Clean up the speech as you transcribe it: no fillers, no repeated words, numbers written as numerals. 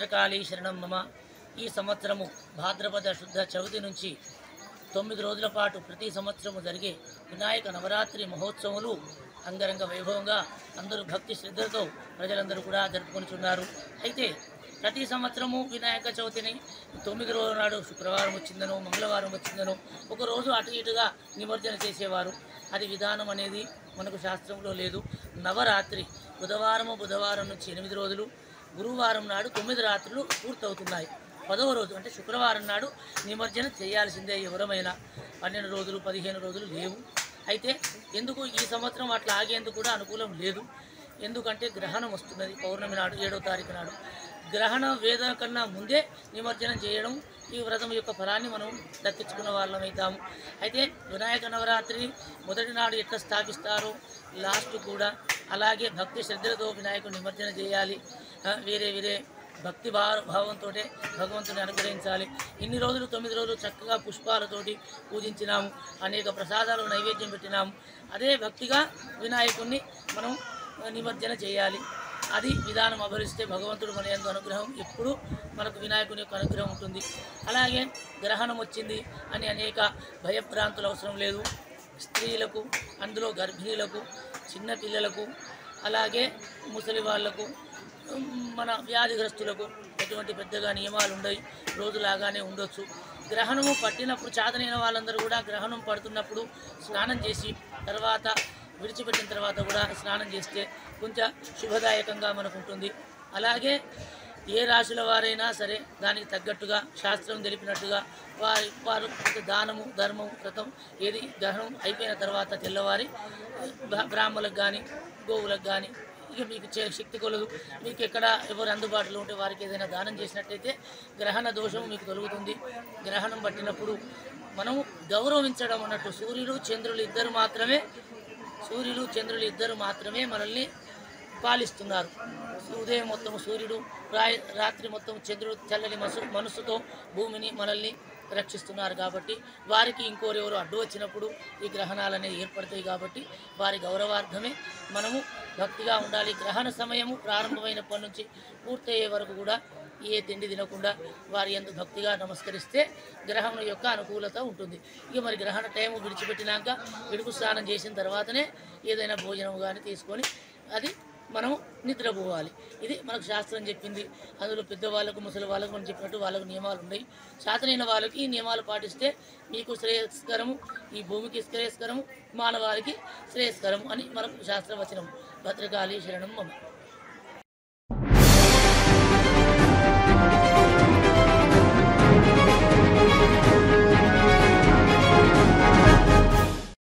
భద్రకాళీ శరణం మమ. ఈ సంవత్సరము భాద్రపద శుద్ధ చవితి నుంచి 9 రోజుల పాటు ప్రతి సంవత్సరము జరిగే వినాయక నవరాత్రి మహోత్సవములు అంగరంగ వైభవంగా అందరూ భక్తి శ్రద్ధలతో ప్రజలందరూ కూడా జరుపుకొనిచున్నారు. అయితే ప్రతి సంవత్సరము వినాయక చవితిని 9 రోజుల నాడు శుక్రవారం వచ్చిందనో మంగళవారం వచ్చిందనో ఒకరోజు అటు ఇటుగా నిమజ్జన చేసేవారు. అది విధానం అనేది మనకు శాస్త్రంలో లేదు. నవరాత్రి బుధవారం నుంచి 8 రోజులు, గురువారం నాడు 9 రాత్రులు పూర్తవుతున్నాయి. 10వ రోజు అంటే శుక్రవారం నాడు నిమజ్జనం చేయాల్సిందే. ఎవరమైనా 12 రోజులు 15 రోజులు లేవు. అయితే ఎందుకు ఈ సంవత్సరం అట్లా ఆగేందుకు కూడా అనుకూలం లేదు. ఎందుకంటే గ్రహణం వస్తున్నది పౌర్ణమి నాడు 7వ తారీఖు నాడు. గ్రహణ వేదన కన్నా ముందే నిమజ్జనం చేయడం ఈ వ్రతం యొక్క ఫలాన్ని మనం దక్కించుకున్న వాళ్ళమవుతాము. అయితే వినాయక నవరాత్రి మొదటి నాడు ఎట్లా స్థాపిస్తారో లాస్ట్ కూడా అలాగే భక్తి శ్రద్ధలతో వినాయకుడు నిమజ్జనం చేయాలి. వేరే భక్తి భావంతో భగవంతుని అనుగ్రహించాలి. ఇన్ని రోజులు 9 రోజులు చక్కగా పుష్పాలతోటి పూజించినాము, అనేక ప్రసాదాలు నైవేద్యం పెట్టినాము. అదే భక్తిగా వినాయకుడిని మనం నిమజ్జన చేయాలి. అది విధానం అభరిస్తే భగవంతుడు మన యందు అనుగ్రహం ఎప్పుడు మనకు వినాయకుని యొక్క అనుగ్రహం ఉంటుంది. అలాగే గ్రహణం వచ్చింది అని అనేక భయభ్రాంతులు అవసరం లేదు. స్త్రీలకు, అందులో గర్భిణీలకు, చిన్నపిల్లలకు, అలాగే ముసలి వాళ్లకు, మన వ్యాధిగ్రస్తులకు ఎటువంటి పెద్దగా నియమాలు ఉండవు. రోజులాగానే ఉండొచ్చు. గ్రహణము పట్టినప్పుడు చాతనైన వాళ్ళందరూ కూడా గ్రహణం పడుతున్నప్పుడు స్నానం చేసి తర్వాత విడిచిపెట్టిన తర్వాత కూడా స్నానం చేస్తే కొంచెం శుభదాయకంగా మనకు ఉంటుంది. అలాగే ఏ రాశుల వారైనా సరే దానికి తగ్గట్టుగా శాస్త్రం తెలిపినట్టుగా వారు దానము, ధర్మం, వ్రతం ఏది గ్రహణం అయిపోయిన తర్వాత తెల్లవారి బ్రాహ్మణులకు కానీ గోవులకు కానీ ఇక మీకు శక్తి కొలదు మీకు ఎక్కడ ఎవరు అందుబాటులో ఉంటే వారికి ఏదైనా దానం చేసినట్టయితే గ్రహణ దోషం మీకు తొలగుతుంది. గ్రహణం పట్టినప్పుడు మనం గౌరవించడం అన్నట్టు సూర్యుడు చంద్రులు ఇద్దరు మాత్రమే మనల్ని పాలిస్తున్నారు. ఉదయం మొత్తం సూర్యుడు, రాత్రి మొత్తం చంద్రుడు చల్లని మనస్సుతో భూమిని మనల్ని రక్షిస్తున్నారు. కాబట్టి వారికి ఇంకోరెవరు అడ్డు వచ్చినప్పుడు ఈ గ్రహణాలు అనేవి ఏర్పడతాయి. కాబట్టి వారి గౌరవార్థమే మనము భక్తిగా ఉండాలి. గ్రహణ సమయము ప్రారంభమైనప్పటి నుంచి పూర్తయ్యే వరకు కూడా ఏ తిండి తినకుండా వారి యందు భక్తిగా నమస్కరిస్తే గ్రహణం యొక్క అనుకూలత ఉంటుంది. ఇక మరి గ్రహణ టైము విడిచిపెట్టినాక విడుపు స్నానం చేసిన తర్వాతనే ఏదైనా భోజనం కానీ తీసుకొని అది మనము నిద్రపోవాలి. ఇది మనకు శాస్త్రం చెప్పింది. అందులో పెద్దవాళ్ళకు, ముసలి వాళ్ళకు మనం చెప్పినట్టు వాళ్ళకు నియమాలు ఉన్నాయి. శాతనైన వాళ్ళకి ఈ నియమాలు పాటిస్తే మీకు శ్రేయస్కరము, ఈ భూమికి శ్రేయస్కరము, మానవాళికి శ్రేయస్కరము అని మనకు శాస్త్రవచనం. భద్రకాళీ శరణం మమ.